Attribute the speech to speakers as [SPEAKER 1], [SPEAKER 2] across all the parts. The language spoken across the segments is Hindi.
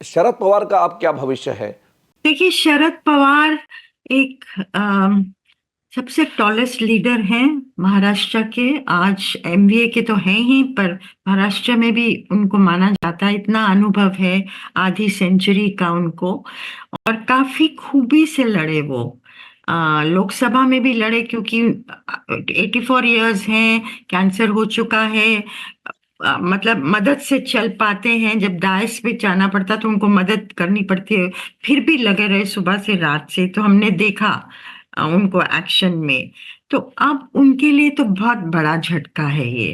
[SPEAKER 1] शरद पवार का अब क्या भविष्य है?
[SPEAKER 2] देखिए, शरद पवार एक सबसे टॉलेस्ट लीडर हैं महाराष्ट्र के। आज एमबीए के तो हैं ही, पर महाराष्ट्र में भी उनको माना जाता है, इतना अनुभव है, आधी सेंचुरी का उनको। और काफी खूबी से लड़े वो। लोकसभा में भी लड़े, क्योंकि 84 इयर्स हैं, कैंसर हो चुका है। मतलब मदद से चल पाते हैं, जब डायस पे जाना पड़ता तो उनको मदद करनी पड़ती है, फिर भी लगे रहे सुबह से रात से, तो हमने देखा उनको एक्शन में। तो अब उनके लिए तो बहुत बड़ा झटका है ये,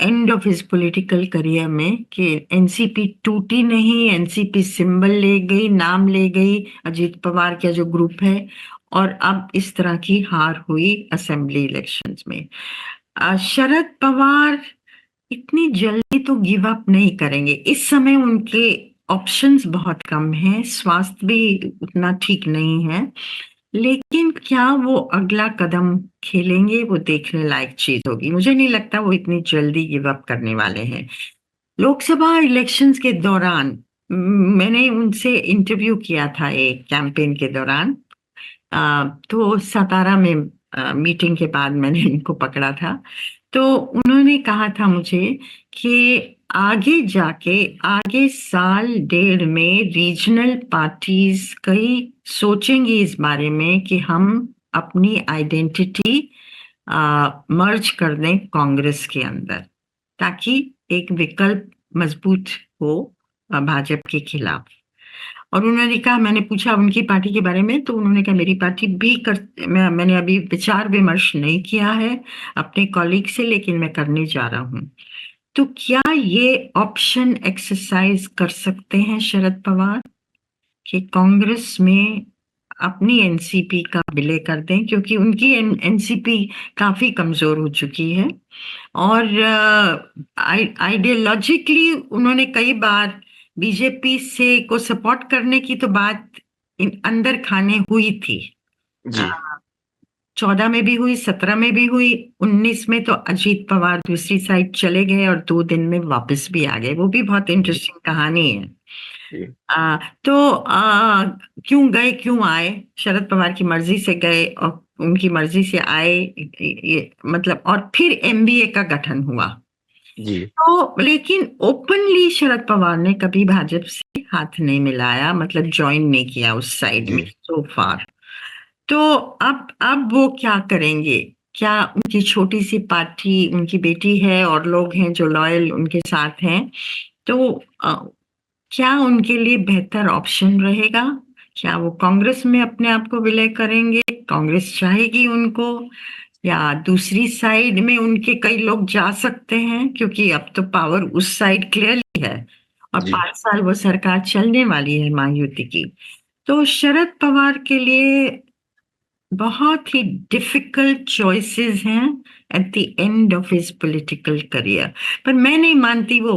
[SPEAKER 2] end of his political career में, कि एनसीपी टूटी नहीं, एनसीपी सिंबल ले गई, नाम ले गई अजीत पवार का जो ग्रुप है। और अब इस तरह की हार हुई असेंबली इलेक्शंस में। शरद पवार इतनी जल्दी तो गिव अप नहीं करेंगे। इस समय उनके ऑप्शंस बहुत कम हैं, स्वास्थ्य भी उतना ठीक नहीं है। लेकिन क्या वो अगला कदम खेलेंगे, वो देखने लायक चीज होगी। मुझे नहीं लगता वो इतनी जल्दी गिव अप करने वाले हैं। लोकसभा इलेक्शंस के दौरान मैंने उनसे इंटरव्यू किया था एक कैंपेन के दौरान। तो सतारा में मीटिंग के बाद मैंने उनको पकड़ा था। तो उन्होंने कहा था मुझे कि आगे जाके, आगे साल डेढ़ में रीजनल पार्टीज कई सोचेंगी इस बारे में कि हम अपनी आइडेंटिटी मर्ज कर दें कांग्रेस के अंदर, ताकि एक विकल्प मजबूत हो भाजपा के खिलाफ। और उन्होंने कहा, मैंने पूछा उनकी पार्टी के बारे में, तो उन्होंने कहा मेरी पार्टी भी मैंने अभी विचार विमर्श नहीं किया है अपने कॉलीग से, लेकिन मैं करने जा रहा हूँ। तो क्या ये ऑप्शन एक्सरसाइज कर सकते हैं शरद पवार कि कांग्रेस में अपनी एनसीपी का विलय कर दें, क्योंकि उनकी एनसीपी काफी कमजोर हो चुकी है। और आइडियोलॉजिकली उन्होंने कई बार बीजेपी से को सपोर्ट करने की तो बात अंदर खाने हुई थी।
[SPEAKER 1] जी।
[SPEAKER 2] 14 में भी हुई, 17 में भी हुई, 19 में तो अजीत पवार दूसरी साइड चले गए और 2 दिन में वापस भी आ गए। वो भी बहुत
[SPEAKER 1] जी।
[SPEAKER 2] इंटरेस्टिंग कहानी है।
[SPEAKER 1] जी।
[SPEAKER 2] तो क्यों गए, क्यों आए? शरद पवार की मर्जी से गए और उनकी मर्जी से आए, मतलब, और फिर एमबीए का गठन हुआ।
[SPEAKER 1] जी।
[SPEAKER 2] तो लेकिन ओपनली शरद पवार ने कभी भाजपा से हाथ नहीं मिलाया, मतलब ज्वाइन नहीं किया उस साइड में
[SPEAKER 1] जी।
[SPEAKER 2] सो फार। तो अब वो क्या करेंगे? क्या उनकी छोटी सी पार्टी, उनकी बेटी है और लोग हैं जो लॉयल उनके साथ हैं, तो क्या उनके लिए बेहतर ऑप्शन रहेगा? क्या वो कांग्रेस में अपने आप को विलय करेंगे, कांग्रेस चाहेगी उनको, या दूसरी साइड में उनके कई लोग जा सकते हैं, क्योंकि अब तो पावर उस साइड क्लियरली है और
[SPEAKER 1] जी।
[SPEAKER 2] 5 साल वो सरकार चलने वाली है महायुति की। तो शरद पवार के लिए बहुत ही डिफिकल्ट चॉइसेस हैं at the end of his political career. पर मैं नहीं मानती वो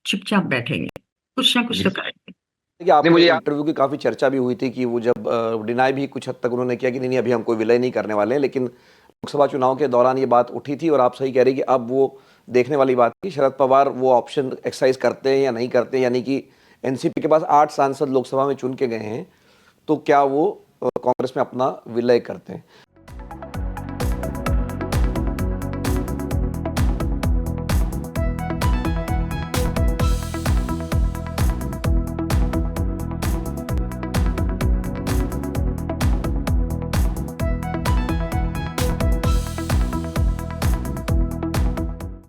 [SPEAKER 2] चुपचाप बैठेंगे, कुछ ना कुछ
[SPEAKER 1] जी।
[SPEAKER 2] तो करेंगे।
[SPEAKER 1] देखिए, आपके इंटरव्यू की काफ़ी चर्चा भी हुई थी कि वो जब डिनाई भी कुछ हद तक उन्होंने किया कि नहीं, नहीं अभी हम कोई विलय नहीं करने वाले हैं, लेकिन लोकसभा चुनाव के दौरान ये बात उठी थी और आप सही कह रही कि अब वो देखने वाली बात थी शरद पवार वो ऑप्शन एक्सरसाइज करते हैं या नहीं करते हैं। यानी कि एनसीपी के पास 8 सांसद लोकसभा में चुन के गए हैं, तो क्या वो कांग्रेस में अपना विलय करते हैं?